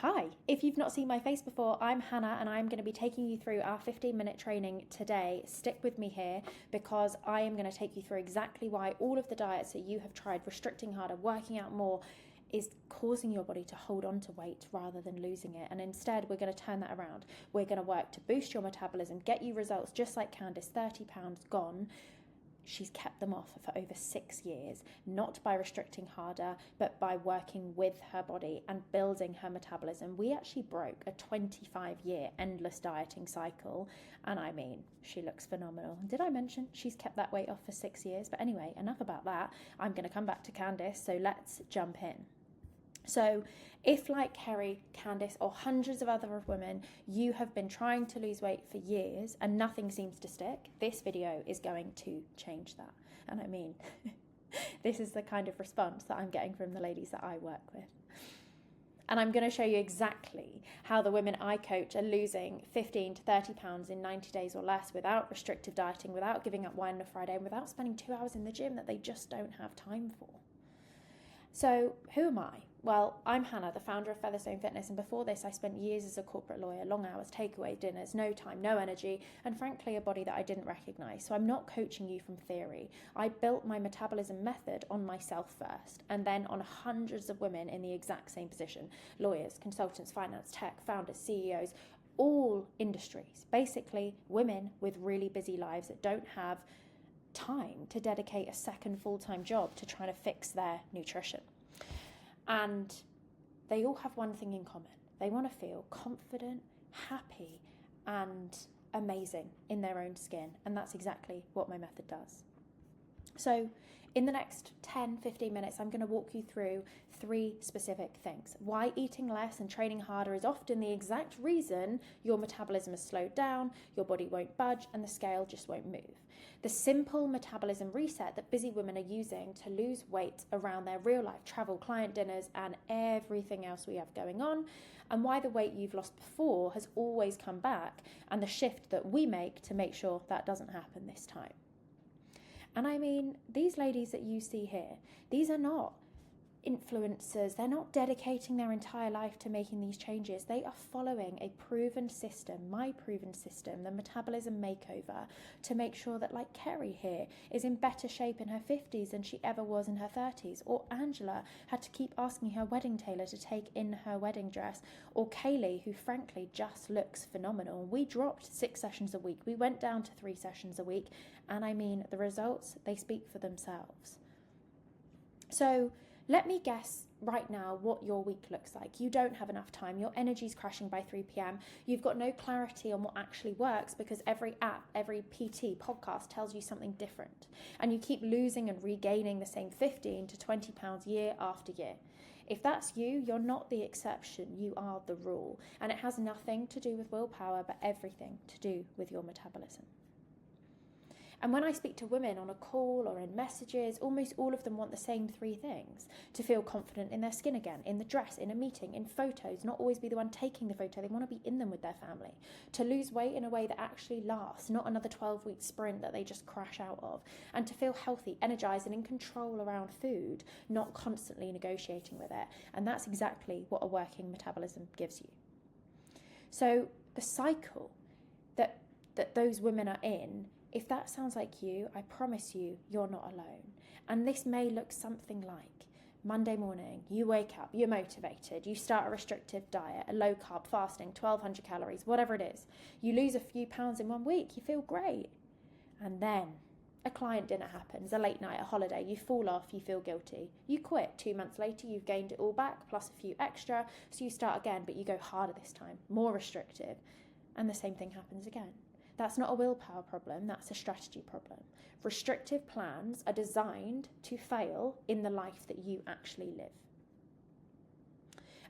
Hi, if you've not seen my face before, I'm Hannah and I'm going to be taking you through our 15-minute training today. Stick with me here because I am going to take you through exactly why all of the diets that you have tried, restricting harder, working out more, is causing your body to hold on to weight rather than losing it. And instead, we're going to turn that around. We're going to work to boost your metabolism, get you results just like Candice, 30 pounds gone. She's kept them off for over 6 years, not by restricting harder, but by working with her body and building her metabolism. We actually broke a 25-year endless dieting cycle, and I mean, she looks phenomenal. Did I mention she's kept that weight off for 6 years? But anyway, enough about that. I'm going to come back to Candice, so let's jump in. So if, like Kerry, Candice, or hundreds of other women, you have been trying to lose weight for years and nothing seems to stick, this video is going to change that. And I mean, this is the kind of response that I'm getting from the ladies that I work with. And I'm going to show you exactly how the women I coach are losing 15 to 30 pounds in 90 days or less without restrictive dieting, without giving up wine on a Friday, and without spending 2 hours in the gym that they just don't have time for. So who am I? Well, I'm Hannah, the founder of Featherstone Fitness, and before this I spent years as a corporate lawyer, long hours, takeaway dinners, no time, no energy, and frankly a body that I didn't recognise. So I'm not coaching you from theory. I built my metabolism method on myself first, and then on hundreds of women in the exact same position: lawyers, consultants, finance, tech, founders, CEOs, all industries. Basically, women with really busy lives that don't have time to dedicate a second full-time job to trying to fix their nutrition. And they all have one thing in common. They want to feel confident, happy, and amazing in their own skin. And that's exactly what my method does. So in the next 10-15 minutes, I'm going to walk you through 3 specific things. Why eating less and training harder is often the exact reason your metabolism has slowed down, your body won't budge, and the scale just won't move. The simple metabolism reset that busy women are using to lose weight around their real life travel, client dinners, and everything else we have going on, and why the weight you've lost before has always come back, and the shift that we make to make sure that doesn't happen this time. And I mean, these ladies that you see here, these are not influencers. They're not dedicating their entire life to making these changes. They are following a proven system, my proven system, the Metabolism Makeover, to make sure that, like Kerry here, is in better shape in her 50s than she ever was in her 30s. Or Angela had to keep asking her wedding tailor to take in her wedding dress. Or Kaylee, who frankly just looks phenomenal. We dropped 6 sessions a week. We went down to 3 sessions a week. And I mean, the results, they speak for themselves. So let me guess right now what your week looks like. You don't have enough time. Your energy's crashing by 3 p.m. You've got no clarity on what actually works because every app, every PT podcast tells you something different. And you keep losing and regaining the same 15 to 20 pounds year after year. If that's you, you're not the exception. You are the rule. And it has nothing to do with willpower, but everything to do with your metabolism. And when I speak to women on a call or in messages, almost all of them want the same 3 things: to feel confident in their skin again, in the dress, in a meeting, in photos, not always be the one taking the photo. They want to be in them with their family. To lose weight in a way that actually lasts, not another 12-week sprint that they just crash out of. And to feel healthy, energized, and in control around food, not constantly negotiating with it. And that's exactly what a working metabolism gives you. So the cycle that those women are in, if that sounds like you, I promise you, you're not alone. And this may look something like Monday morning, you wake up, you're motivated, you start a restrictive diet, a low carb fasting, 1200 calories, whatever it is. You lose a few pounds in 1 week, you feel great. And then a client dinner happens, a late night, a holiday, you fall off, you feel guilty. You quit. 2 months later, you've gained it all back, plus a few extra. So you start again, but you go harder this time, more restrictive. And the same thing happens again. That's not a willpower problem, that's a strategy problem. Restrictive plans are designed to fail in the life that you actually live.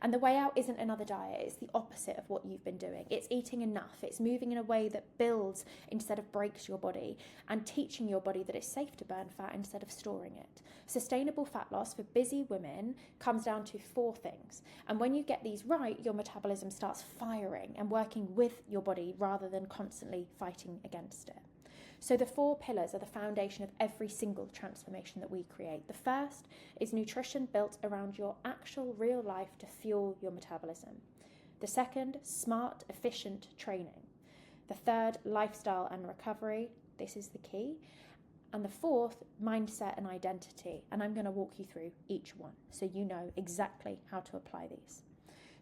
And the way out isn't another diet, it's the opposite of what you've been doing. It's eating enough, it's moving in a way that builds instead of breaks your body, and teaching your body that it's safe to burn fat instead of storing it. Sustainable fat loss for busy women comes down to 4 things. And when you get these right, your metabolism starts firing and working with your body rather than constantly fighting against it. So the 4 pillars are the foundation of every single transformation that we create. The first is nutrition built around your actual real life to fuel your metabolism. The second, smart, efficient training. The third, lifestyle and recovery. This is the key. And the fourth, mindset and identity. And I'm going to walk you through each one so you know exactly how to apply these.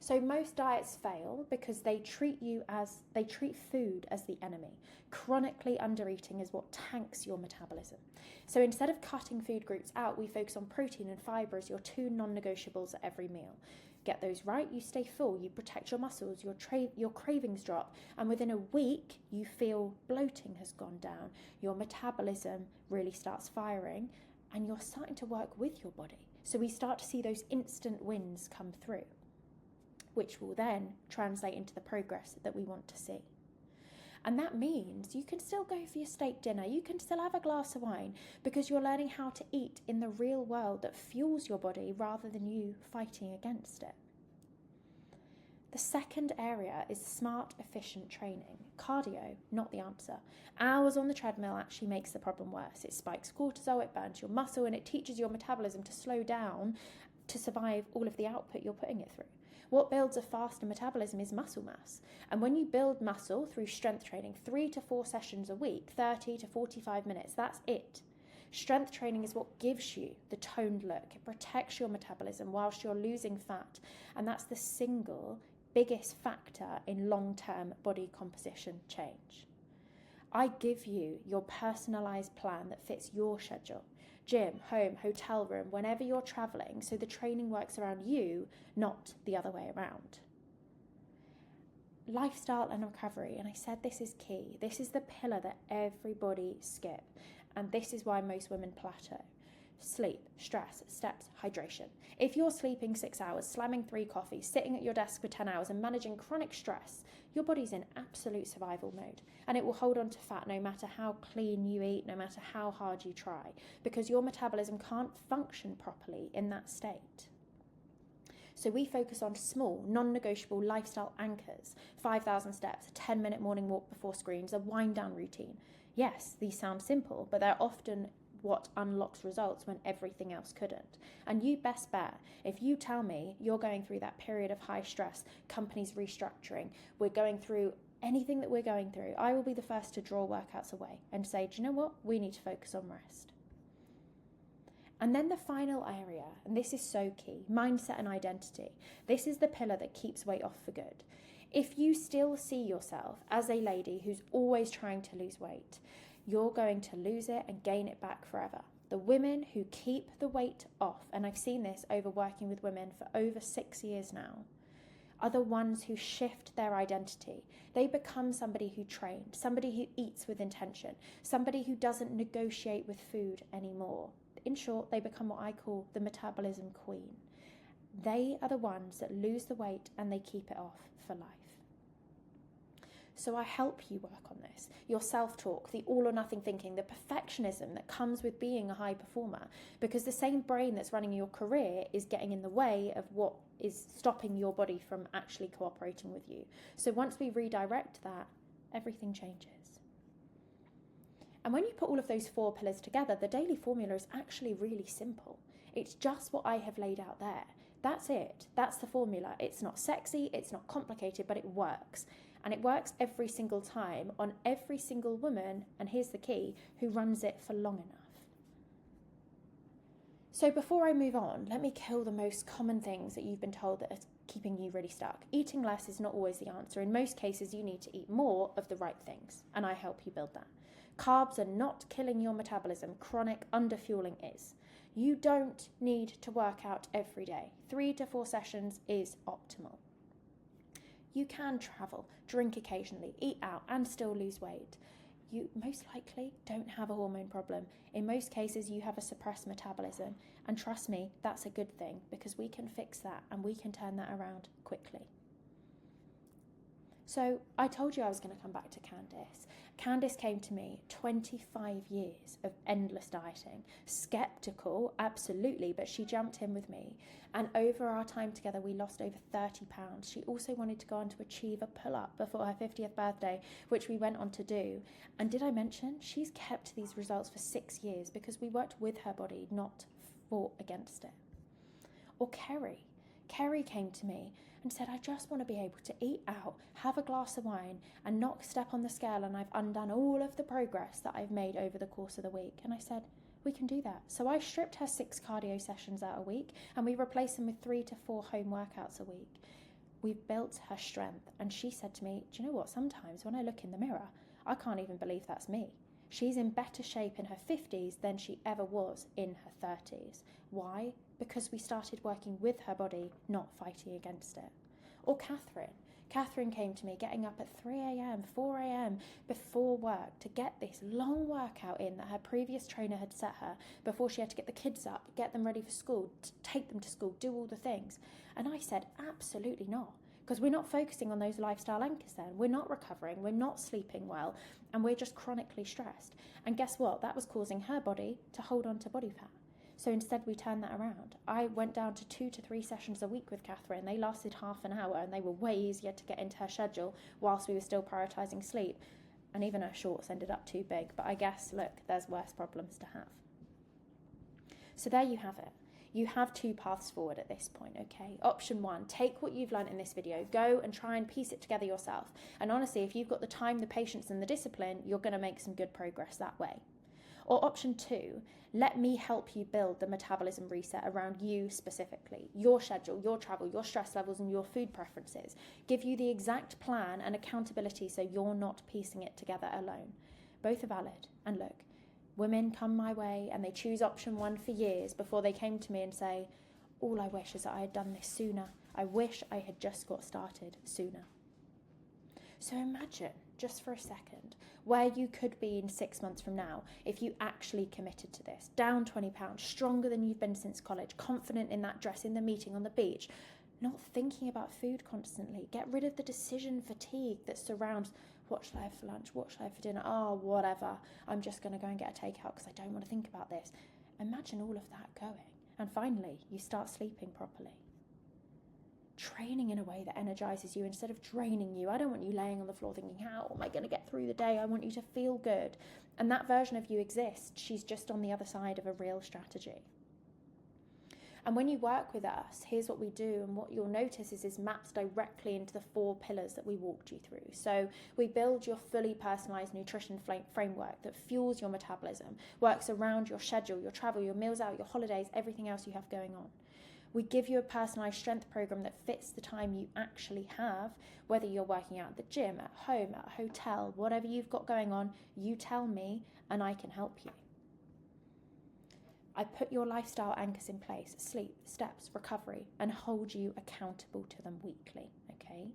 So most diets fail because they treat food as the enemy. Chronically undereating is what tanks your metabolism. So instead of cutting food groups out, we focus on protein and fibre as your 2 non-negotiables at every meal. Get those right, you stay full, you protect your muscles, your cravings drop, and within a week you feel bloating has gone down, your metabolism really starts firing, and you're starting to work with your body. So we start to see those instant wins come through, which will then translate into the progress that we want to see. And that means you can still go for your steak dinner, you can still have a glass of wine, because you're learning how to eat in the real world that fuels your body rather than you fighting against it. The second area is smart, efficient training. Cardio, not the answer. Hours on the treadmill actually makes the problem worse. It spikes cortisol, it burns your muscle, and it teaches your metabolism to slow down to survive all of the output you're putting it through. What builds a faster metabolism is muscle mass. And when you build muscle through strength training, 3 to 4 sessions a week, 30 to 45 minutes, that's it. Strength training is what gives you the toned look. It protects your metabolism whilst you're losing fat. And that's the single biggest factor in long-term body composition change. I give you your personalised plan that fits your schedule. Gym, home, hotel room, whenever you're travelling, so the training works around you, not the other way around. Lifestyle and recovery, and I said this is key. This is the pillar that everybody skip, and this is why most women plateau. Sleep, stress, steps, hydration. If you're sleeping 6 hours, slamming 3 coffees, sitting at your desk for 10 hours and managing chronic stress, your body's in absolute survival mode, and it will hold on to fat no matter how clean you eat, no matter how hard you try, because your metabolism can't function properly in that state. So we focus on small, non-negotiable lifestyle anchors, 5,000 steps, a 10-minute morning walk before screens, a wind-down routine. Yes, these sound simple, but they're often what unlocks results when everything else couldn't. And you best bet, if you tell me you're going through that period of high stress, companies restructuring, we're going through anything that we're going through, I will be the first to draw workouts away and say, do you know what? We need to focus on rest. And then the final area, and this is so key, mindset and identity. This is the pillar that keeps weight off for good. If you still see yourself as a lady who's always trying to lose weight, you're going to lose it and gain it back forever. The women who keep the weight off, and I've seen this over working with women for over 6 years now, are the ones who shift their identity. They become somebody who trained, somebody who eats with intention, somebody who doesn't negotiate with food anymore. In short, they become what I call the metabolism queen. They are the ones that lose the weight and they keep it off for life. So I help you work on this. Your self-talk, the all or nothing thinking, the perfectionism that comes with being a high performer, because the same brain that's running your career is getting in the way of what is stopping your body from actually cooperating with you. So once we redirect that, everything changes. And when you put all of those 4 pillars together, the daily formula is actually really simple. It's just what I have laid out there. That's it. That's the formula. It's not sexy, it's not complicated, but it works. And it works every single time on every single woman, and here's the key, who runs it for long enough. So before I move on, let me kill the most common things that you've been told that are keeping you really stuck. Eating less is not always the answer. In most cases, you need to eat more of the right things, and I help you build that. Carbs are not killing your metabolism. Chronic underfueling is. You don't need to work out every day. 3 to 4 sessions is optimal. You can travel, drink occasionally, eat out and still lose weight. You most likely don't have a hormone problem. In most cases, you have a suppressed metabolism. And trust me, that's a good thing because we can fix that and we can turn that around quickly. So I told you I was going to come back to Candice. Candice came to me 25 years of endless dieting, skeptical, absolutely, but she jumped in with me. And over our time together, we lost over 30 pounds. She also wanted to go on to achieve a pull-up before her 50th birthday, which we went on to do. And did I mention, she's kept these results for 6 years because we worked with her body, not fought against it. Or Kerry. Kerry came to me and said, I just want to be able to eat out, have a glass of wine and not step on the scale, and I've undone all of the progress that I've made over the course of the week. And I said, we can do that. So I stripped her 6 cardio sessions out a week and we replaced them with 3 to 4 home workouts a week. We've built her strength. And she said to me, do you know what? Sometimes when I look in the mirror, I can't even believe that's me. She's in better shape in her 50s than she ever was in her 30s. Why? Because we started working with her body, not fighting against it. Or Catherine. Catherine came to me getting up at 3 a.m, 4 a.m. before work to get this long workout in that her previous trainer had set her before she had to get the kids up, get them ready for school, take them to school, do all the things. And I said, absolutely not. Because we're not focusing on those lifestyle anchors then. We're not recovering, we're not sleeping well, and we're just chronically stressed. And guess what? That was causing her body to hold on to body fat. So instead we turned that around. I went down to 2 to 3 sessions a week with Catherine. They lasted half an hour and they were way easier to get into her schedule whilst we were still prioritising sleep. And even her shorts ended up too big. But I guess, look, there's worse problems to have. So there you have it. You have 2 paths forward at this point, okay? Option 1, take what you've learned in this video, go and try and piece it together yourself. And honestly, if you've got the time, the patience and the discipline, you're going to make some good progress that way. Or option 2, let me help you build the metabolism reset around you specifically, your schedule, your travel, your stress levels and your food preferences. Give you the exact plan and accountability so you're not piecing it together alone. Both are valid. And look, women come my way and they choose option 1 for years before they came to me and say, all I wish is that I had done this sooner. I wish I had just got started sooner. So imagine, just for a second, where you could be in 6 months from now if you actually committed to this. Down 20 pounds, stronger than you've been since college, confident in that dress in the meeting on the beach, not thinking about food constantly. Get rid of the decision fatigue that surrounds, what shall I have for lunch, what shall I have for dinner, whatever, I'm just going to go and get a takeout because I don't want to think about this. Imagine all of that going. And finally, you start sleeping properly. Training in a way that energizes you instead of draining you. I don't want you laying on the floor thinking, how am I going to get through the day? I want you to feel good. And that version of you exists. She's just on the other side of a real strategy. And when you work with us, here's what we do, and what you'll notice is maps directly into the 4 pillars that we walked you through. So we build your fully personalized nutrition framework that fuels your metabolism, works around your schedule, your travel, your meals out, your holidays, everything else you have going on. We give you a personalised strength program that fits the time you actually have, whether you're working out at the gym, at home, at a hotel, whatever you've got going on, you tell me and I can help you. I put your lifestyle anchors in place, sleep, steps, recovery, and hold you accountable to them weekly, okay?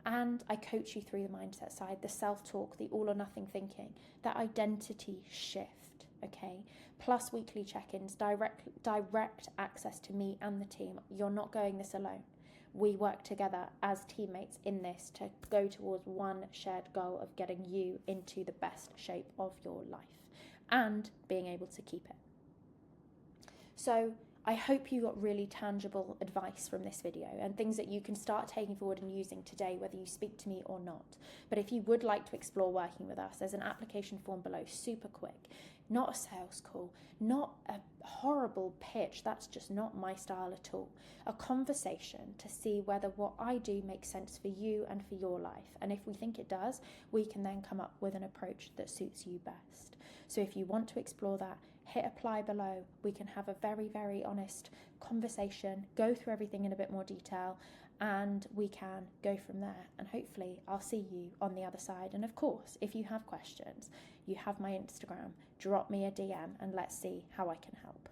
And I coach you through the mindset side, the self-talk, the all or nothing thinking, that identity shift, okay? Plus weekly check-ins, direct access to me and the team. You're not going this alone. We work together as teammates in this to go towards one shared goal of getting you into the best shape of your life and being able to keep it. So I hope you got really tangible advice from this video and things that you can start taking forward and using today, whether you speak to me or not. But if you would like to explore working with us, there's an application form below, super quick. Not a sales call, not a horrible pitch, that's just not my style at all. A conversation to see whether what I do makes sense for you and for your life. And if we think it does, we can then come up with an approach that suits you best. So if you want to explore that, hit apply below. We can have a very, very honest conversation, go through everything in a bit more detail, and we can go from there. And hopefully I'll see you on the other side. And of course, if you have questions, you have my Instagram, drop me a DM and let's see how I can help.